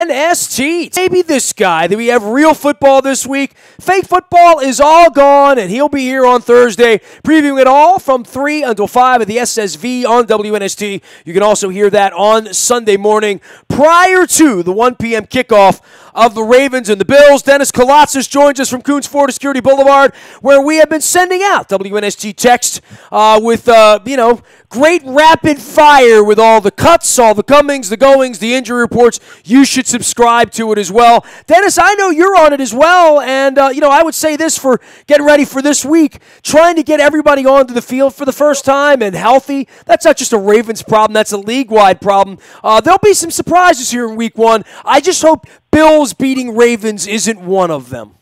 WNST. Maybe this guy that we have real football this week. Fake football is all gone, and he'll be here on Thursday previewing it all from 3 until 5 at the SSV on WNST. You can also hear that on Sunday morning prior to the 1 p.m. kickoff of the Ravens and the Bills. Dennis Koulatsos joins us from Coons Florida Security Boulevard, where we have been sending out WNST text with, great rapid fire with all the cuts, all the comings, the goings, the injury reports. You should subscribe to it as well. Dennis, I know you're on it as well, and, I would say this for getting ready for this week, trying to get everybody onto the field for the first time and healthy. That's not just a Ravens problem. That's a league-wide problem. There'll be some surprises here in week 1. I just hope Bills beating Ravens isn't one of them.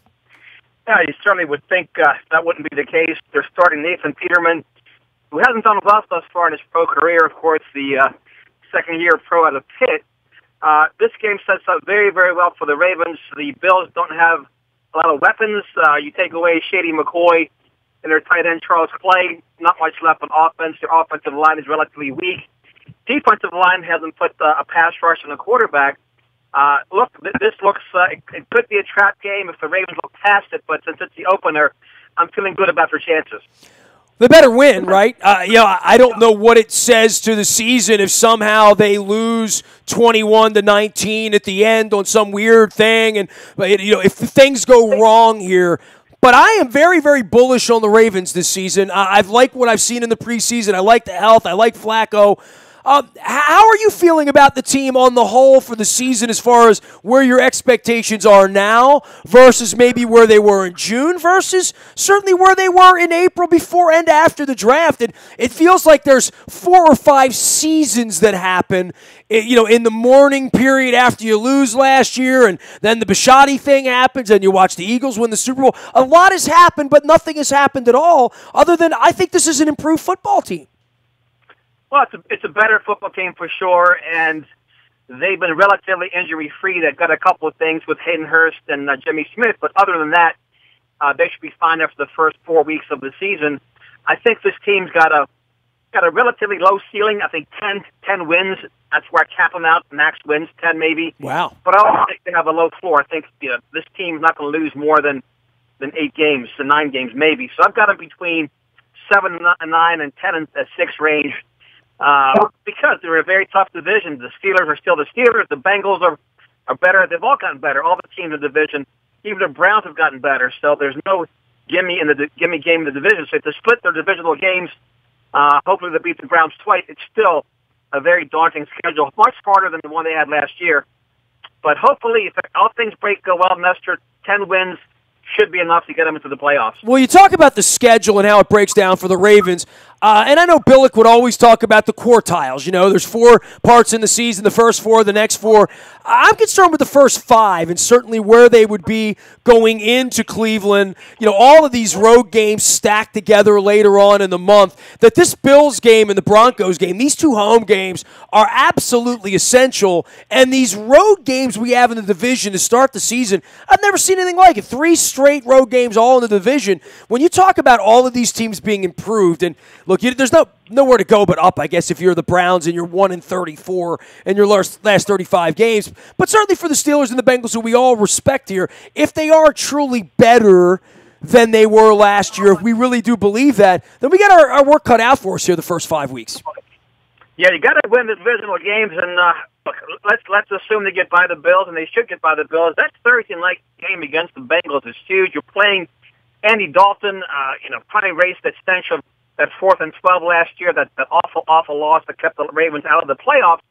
Yeah, you certainly would think that wouldn't be the case. They're starting Nathan Peterman, who hasn't done well thus far in his pro career. Of course, the second-year pro out of Pitt. This game sets up very, very well for the Ravens. The Bills don't have a lot of weapons. You take away Shady McCoy and their tight end Charles Clay, not much left on offense. Their offensive line is relatively weak. Defensive line hasn't put a pass rush on the quarterback. This looks, it could be a trap game if the Ravens look past it, but since it's the opener, I'm feeling good about their chances. They better win, right? I don't know what it says to the season if somehow they lose 21-19 at the end on some weird thing, and if things go wrong here. But I am very, very bullish on the Ravens this season. I've liked what I've seen in the preseason. I like the health. I like Flacco. How are you feeling about the team on the whole for the season as far as where your expectations are now versus maybe where they were in June versus certainly where they were in April before and after the draft? And it feels like there's 4 or 5 seasons that happen, in the mourning period after you lose last year, and then the Bisciotti thing happens, and you watch the Eagles win the Super Bowl. A lot has happened, but nothing has happened at all other than I think this is an improved football team. Well, it's a better football team for sure, and they've been relatively injury-free. They've got a couple of things with Hayden Hurst and Jimmy Smith, but other than that, they should be fine after the first 4 weeks of the season. I think this team's got a relatively low ceiling. I think 10 wins. That's where I cap them out. Max wins, 10 maybe. Wow. But I also think they have a low floor. I think this team's not going to lose more than 8 games, to 9 games maybe. So I've got them between 7-9 and 10-6 range. Because they're a very tough division. The Steelers are still the Steelers. The Bengals are better. They've all gotten better. All the teams in the division, even the Browns have gotten better. So there's no gimme game in the division. So to split their divisional games, hopefully they beat the Browns twice. It's still a very daunting schedule, much harder than the one they had last year. But hopefully, if all things go well, Nestor, 10 wins should be enough to get them into the playoffs. Well, you talk about the schedule and how it breaks down for the Ravens. And I know Billick would always talk about the quartiles. There's 4 parts in the season, the first 4, the next 4. I'm concerned with the first 5 and certainly where they would be going into Cleveland. All of these road games stacked together later on in the month, that this Bills game and the Broncos game, these 2 home games are absolutely essential. And these road games we have in the division to start the season, I've never seen anything like it. 3 straight road games all in the division. When you talk about all of these teams being improved, and look, there's nowhere to go but up, I guess, if you're the Browns and you're 1-34 in your last 35 games. But certainly for the Steelers and the Bengals, who we all respect here, if they are truly better than they were last year, if we really do believe that, then we got our work cut out for us here the first 5 weeks. Yeah, you got to win the divisional games, and look, let's assume they get by the Bills, and they should get by the Bills. That Thursday night game against the Bengals is huge. You're playing Andy Dalton, trying to erase that stench of that 4th and 12 last year, that awful loss that kept the Ravens out of the playoffs.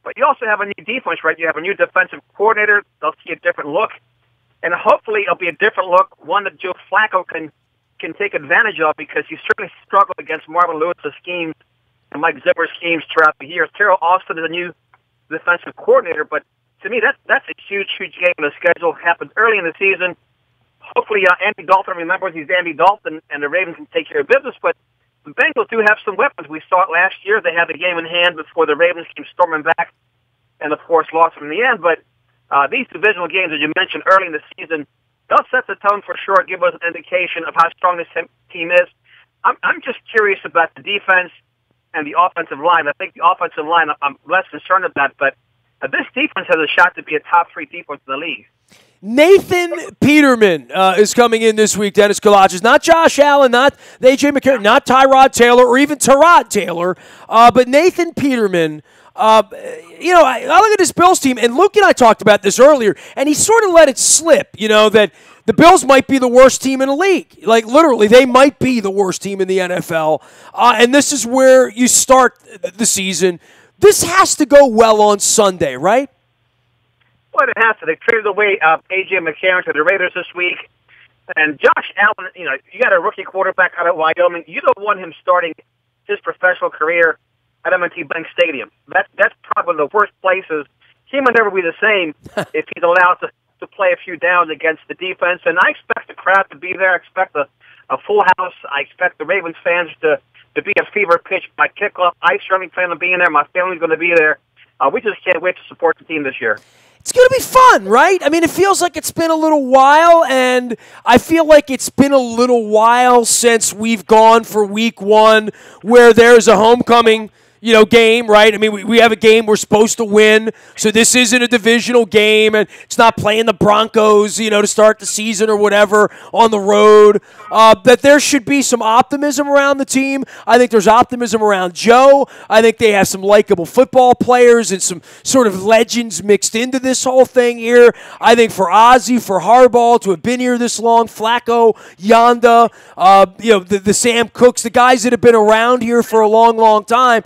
But you also have a new defense, right? You have a new defensive coordinator. They'll see a different look. And hopefully it'll be a different look, one that Joe Flacco can take advantage of, because he certainly struggled against Marvin Lewis's schemes and Mike Zimmer's schemes throughout the year. Terrell Austin is a new defensive coordinator, but to me that's a huge game in the schedule. Happened early in the season. Hopefully Andy Dalton remembers he's Andy Dalton, and the Ravens can take care of business, but the Bengals do have some weapons. We saw it last year. They had the game in hand before the Ravens came storming back and, of course, lost in the end. But these divisional games, as you mentioned early in the season, they'll set the tone for sure, give us an indication of how strong this team is. I'm just curious about the defense and the offensive line. I think the offensive line, I'm less concerned about, but This defense has a shot to be a top 3 defense in the league. Nathan Peterman is coming in this week, Dennis Koulatsos. Not Josh Allen, not A.J. McCarron, not Tyrod Taylor, or even Tyrod Taylor, but Nathan Peterman. I look at this Bills team, and Luke and I talked about this earlier, and he sort of let it slip, that the Bills might be the worst team in the league. Like, literally, they might be the worst team in the NFL. And this is where you start the season. This has to go well on Sunday, right? Well, it has to. They traded away A.J. McCarron to the Raiders this week. And Josh Allen, you got a rookie quarterback out of Wyoming. You don't want him starting his professional career at M&T Bank Stadium. That's probably one of the worst places. He might never be the same if he's allowed to play a few downs against the defense. And I expect the crowd to be there. I expect a full house. I expect the Ravens fans to be a fever pitch by kickoff. I certainly plan on being there. My family's going to be there. We just can't wait to support the team this year. It's going to be fun, right? I mean, it feels like it's been a little while, and I feel like it's been a little while since we've gone for week 1 where there's a homecoming game, right? I mean, we have a game we're supposed to win, so this isn't a divisional game, and it's not playing the Broncos, to start the season or whatever on the road. That there should be some optimism around the team. I think there's optimism around Joe. I think they have some likable football players and some sort of legends mixed into this whole thing here. I think for Ozzie, for Harbaugh to have been here this long, Flacco, Yanda, the Sam Cooks, the guys that have been around here for a long, long time.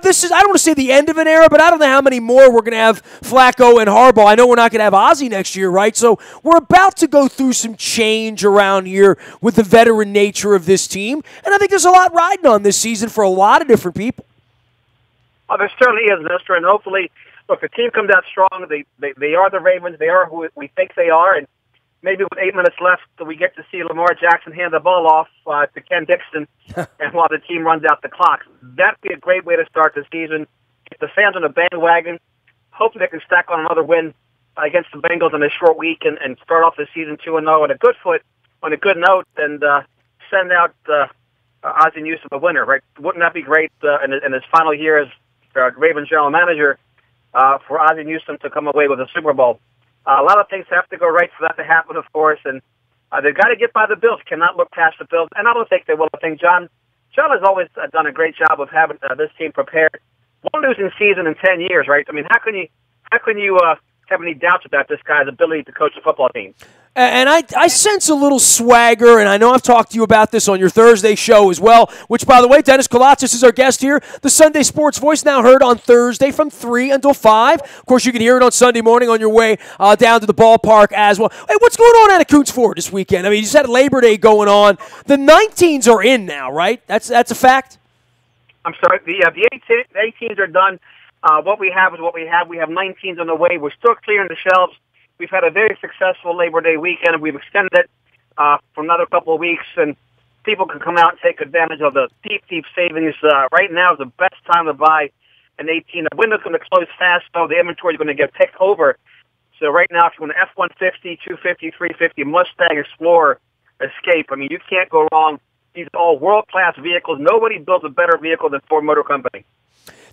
This is, I don't want to say the end of an era, but I don't know how many more we're going to have Flacco and Harbaugh. I know we're not going to have Ozzie next year, right? So we're about to go through some change around here with the veteran nature of this team. And I think there's a lot riding on this season for a lot of different people. Well, there certainly is, Nestor, and hopefully, look, the team comes out strong. They are the Ravens. They are who we think they are, and maybe with 8 minutes left, we get to see Lamar Jackson hand the ball off to Ken Dixon, and while the team runs out the clock. That'd be a great way to start the season. Get the fans on the bandwagon. Hopefully they can stack on another win against the Bengals in a short week and start off the season 2-0 on a good foot, on a good note, and send out Ozzie Newsome a winner, right? Wouldn't that be great in his final year as Ravens general manager for Ozzie Newsome to come away with a Super Bowl? A lot of things have to go right for that to happen, of course, and they've got to get by the Bills. Cannot look past the Bills, and I don't think they will. I think John has always done a great job of having this team prepared. One losing season in 10 years, right? I mean, how can you have any doubts about this guy's ability to coach a football team? And I sense a little swagger, and I know I've talked to you about this on your Thursday show as well, which, by the way, Dennis Koulatsos is our guest here. The Sunday Sports Voice now heard on Thursday from 3 until 5. Of course, you can hear it on Sunday morning on your way down to the ballpark as well. Hey, what's going on out at Coons Ford this weekend? I mean, you just had Labor Day going on. The 19s are in now, right? That's a fact? I'm sorry. The 18s are done. What we have is what we have. We have 19s on the way. We're still clearing the shelves. We've had a very successful Labor Day weekend, and we've extended it for another couple of weeks, and people can come out and take advantage of the deep, deep savings. Right now is the best time to buy an 18. The window's going to close fast, so the inventory is going to get picked over. So right now, if you want an F-150, 250, 350, Mustang, Explorer, Escape, I mean, you can't go wrong. These are all world-class vehicles. Nobody builds a better vehicle than Ford Motor Company.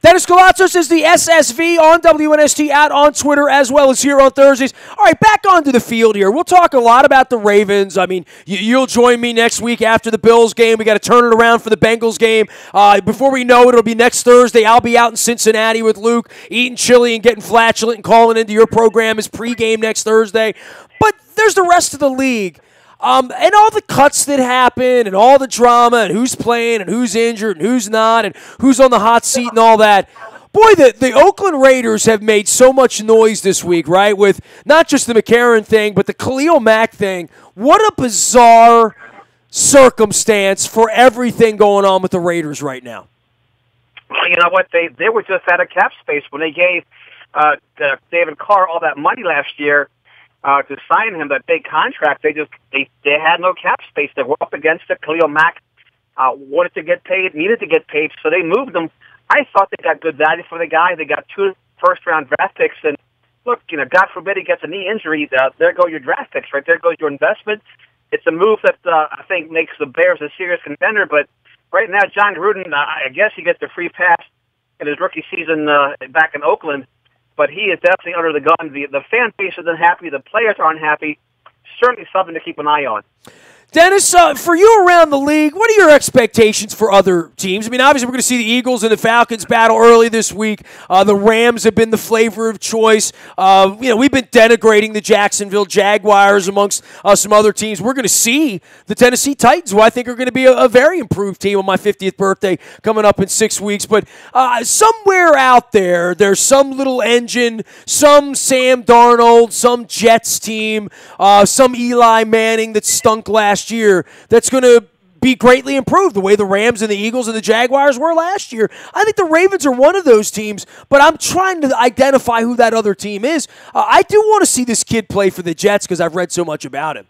Dennis Koulatsos is the SSV on WNST, out on Twitter, as well as here on Thursdays. All right, back onto the field here. We'll talk a lot about the Ravens. I mean, you'll join me next week after the Bills game. We got to turn it around for the Bengals game. Before we know it, it'll be next Thursday. I'll be out in Cincinnati with Luke, eating chili and getting flatulent and calling into your program as pregame next Thursday. But there's the rest of the league. And all the cuts that happen and all the drama and who's playing and who's injured and who's not and who's on the hot seat and all that. Boy, the Oakland Raiders have made so much noise this week, right, with not just the McCarron thing but the Khalil Mack thing. What a bizarre circumstance for everything going on with the Raiders right now. Well, you know what? They were just out of cap space when they gave David Carr all that money last year. To sign him, that big contract, they had no cap space. They were up against it. Khalil Mack wanted to get paid, needed to get paid, so they moved him. I thought they got good value for the guy. They got 2 first-round draft picks, and look, God forbid he gets a knee injury. There go your draft picks, right? There goes your investment. It's a move that I think makes the Bears a serious contender, but right now, John Gruden, I guess he gets the free pass in his rookie season back in Oakland. but he is definitely under the gun. The fan base is unhappy. The players are unhappy. Certainly something to keep an eye on. Dennis, for you around the league, what are your expectations for other teams? I mean, obviously, we're going to see the Eagles and the Falcons battle early this week. The Rams have been the flavor of choice. We've been denigrating the Jacksonville Jaguars amongst some other teams. We're going to see the Tennessee Titans, who I think are going to be a very improved team on my 50th birthday coming up in 6 weeks. But somewhere out there, there's some little engine, some Sam Darnold, some Jets team, some Eli Manning that stunk last year that's going to be greatly improved the way the Rams and the Eagles and the Jaguars were last year. I think the Ravens are one of those teams, but I'm trying to identify who that other team is. I do want to see this kid play for the Jets because I've read so much about him.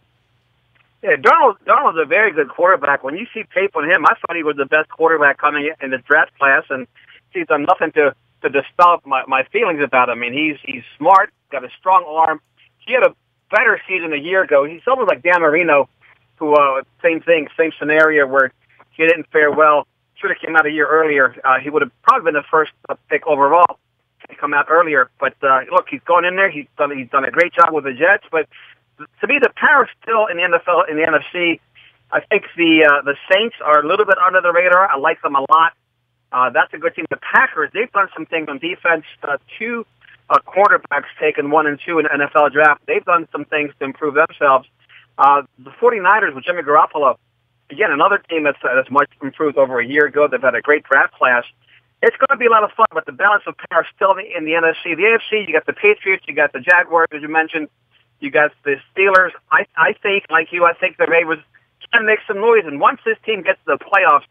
Yeah, Darnold's a very good quarterback. When you see tape on him, I thought he was the best quarterback coming in the draft class, and he's done nothing to dispel my feelings about him. I mean, he's smart, got a strong arm. He had a better season a year ago. He's almost like Dan Marino, who, same thing, same scenario where he didn't fare well. Should have came out a year earlier. He would have probably been the first pick overall to come out earlier. But look, he's gone in there. He's done a great job with the Jets. But to me, the power's still in the NFL, in the NFC. I think the Saints are a little bit under the radar. I like them a lot. That's a good team. The Packers, they've done some things on defense. Two quarterbacks taken 1 and 2 in the NFL draft. They've done some things to improve themselves. The 49ers with Jimmy Garoppolo, again, another team that's much improved over a year ago. They've had a great draft class. It's going to be a lot of fun, but the balance of power is still in the NFC. The AFC, you got the Patriots, you got the Jaguars, as you mentioned, you got the Steelers. I think, like you, I think the Ravens can make some noise, and once this team gets to the playoffs,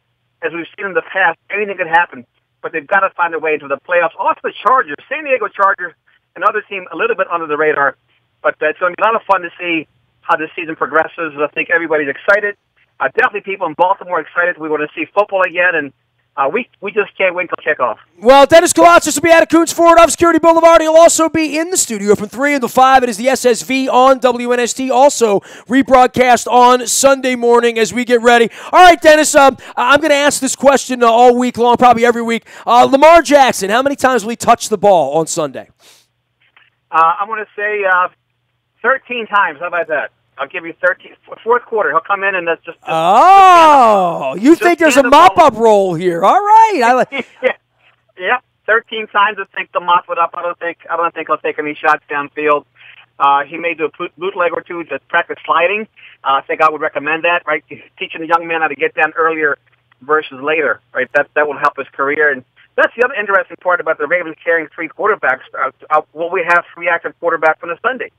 as we've seen in the past, anything could happen, but they've got to find a way into the playoffs. Also the Chargers, San Diego Chargers, another team a little bit under the radar, but it's going to be a lot of fun to see how this season progresses. I think everybody's excited. Definitely people in Baltimore excited. We want to see football again, and we just can't wait till kickoff. Well, Dennis Koulatsos will be out of Coons Ford off Security Boulevard. He'll also be in the studio from 3 until 5. It is the SSV on WNST, also rebroadcast on Sunday morning as we get ready. All right, Dennis, I'm going to ask this question all week long, probably every week. Lamar Jackson, how many times will he touch the ball on Sunday? I'm going to say 13 times. How about that? I'll give you 13. Fourth quarter, he'll come in and that's just. You think there's a mop-up role here? All right. Yeah. 13 times I think to mop it up. I don't think he'll take any shots downfield. He may do a bootleg or two to practice sliding. I think I would recommend that. Right, teaching the young man how to get down earlier versus later. Right, that will help his career. And that's the other interesting part about the Ravens carrying 3 quarterbacks. Will we have 3 active quarterbacks on a Sunday?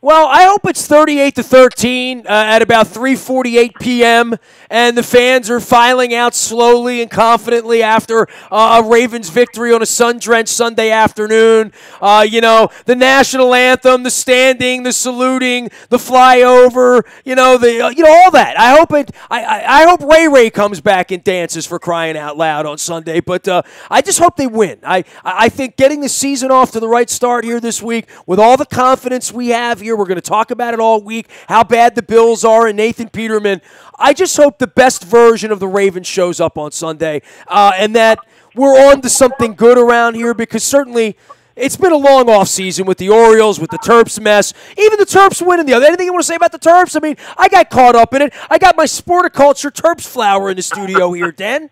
Well, I hope it's 38-13 at about 3:48 p.m., and the fans are filing out slowly and confidently after a Ravens victory on a sun-drenched Sunday afternoon. The national anthem, the standing, the saluting, the flyover, all that. I hope Ray comes back and dances, for crying out loud, on Sunday. But I just hope they win. I think getting the season off to the right start here this week with all the confidence we have here. We're going to talk about it all week, how bad the Bills are and Nathan Peterman. I just hope the best version of the Ravens shows up on Sunday and that we're on to something good around here, because certainly it's been a long off season with the Orioles, with the Terps mess. Even the Terps winning the other. Anything you want to say about the Terps? I mean, I got caught up in it. I got my Sporticulture Terps flower in the studio here, Dan.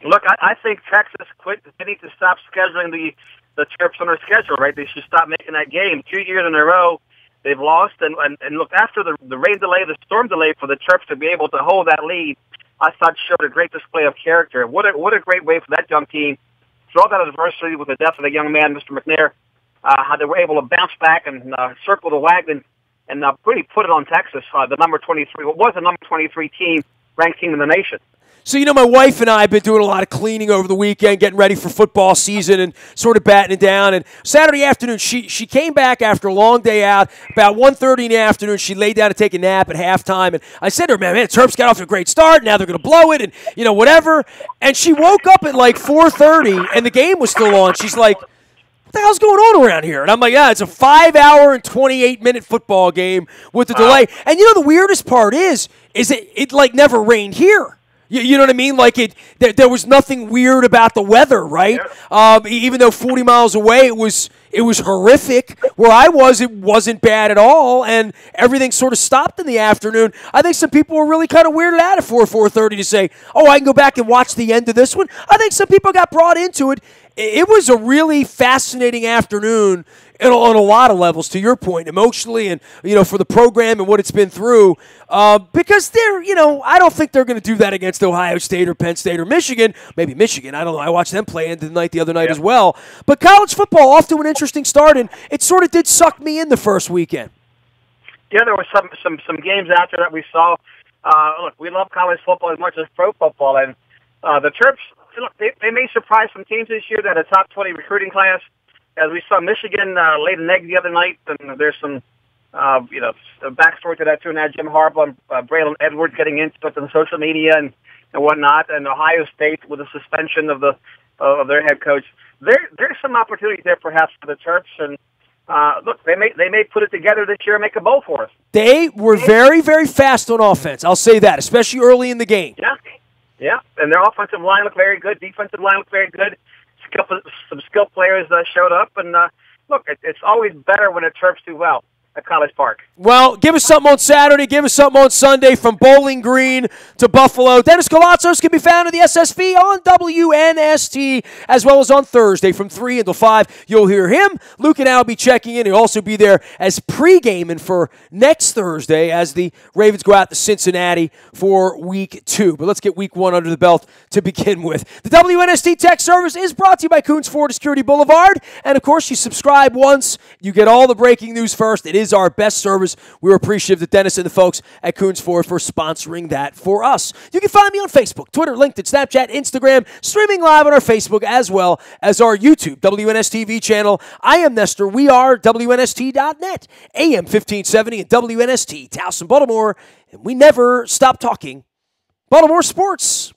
Look, I think Texas they need to stop scheduling the Terps on their schedule, right? They should stop making that game. 2 years in a row, they've lost, and look, after the rain delay, the storm delay, for the Terps to be able to hold that lead, I thought showed a great display of character. What a great way for that young team, through all that adversity with the death of the young man, Mr. McNair, how they were able to bounce back and circle the wagon and really put it on Texas, the number 23, what was the number 23 team, ranked team in the nation. So, my wife and I have been doing a lot of cleaning over the weekend, getting ready for football season and sort of batting it down. And Saturday afternoon, she came back after a long day out. About 1:30 in the afternoon, she laid down to take a nap at halftime. And I said to her, man, Terps got off to a great start. Now they're going to blow it and, whatever. And she woke up at like 4:30, and the game was still on. She's like, what the hell's going on around here? And I'm like, yeah, it's a 5-hour and 28-minute football game with the delay. And the weirdest part is it like never rained here. You know what I mean? Like there was nothing weird about the weather, right? Yeah. Even though 40 miles away, it was horrific. Where I was, it wasn't bad at all, and everything sort of stopped in the afternoon. I think some people were really kind of weirded out at 4:30 to say, "Oh, I can go back and watch the end of this one." I think some people got brought into it. It was a really fascinating afternoon on a lot of levels, to your point, emotionally and, for the program and what it's been through. Because I don't think they're going to do that against Ohio State or Penn State or Michigan. Maybe Michigan. I don't know. I watched them play into the night the other night as well. But college football off to an interesting start, and it sort of did suck me in the first weekend. Yeah, there were some games out there that we saw. Look, we love college football as much as pro football, and the Terps, look, they may surprise some teams this year that a top 20 recruiting class. As we saw, Michigan laid an egg the other night, and there's some, backstory to that too. Now Jim Harbaugh and Braylon Edwards getting into it on social media and whatnot, and Ohio State with the suspension of their head coach. There's some opportunity there perhaps for the Terps, and look, they may put it together this year and make a bowl for us. They were very, very fast on offense. I'll say that, especially early in the game. Yeah, and their offensive line looked very good. Defensive line looked very good. Some skilled players showed up, and look, it's always better when the Terps do well at College Park. Well, give us something on Saturday, give us something on Sunday from Bowling Green to Buffalo. Dennis Koulatsos can be found in the SSV on WNST, as well as on Thursday from 3 until 5. You'll hear him. Luke and I will be checking in. He'll also be there as pre-gaming for next Thursday as the Ravens go out to Cincinnati for Week 2. But let's get Week 1 under the belt to begin with. The WNST Tech Service is brought to you by Coons Ford Security Boulevard. And, of course, you subscribe once. You get all the breaking news first. It is our best service. We're appreciative to Dennis and the folks at Coons Ford for sponsoring that for us. You can find me on Facebook, Twitter, LinkedIn, Snapchat, Instagram, streaming live on our Facebook as well as our YouTube, WNSTV channel. I am Nestor. We are WNST.net, AM 1570 and WNST, Towson, Baltimore. And we never stop talking Baltimore sports.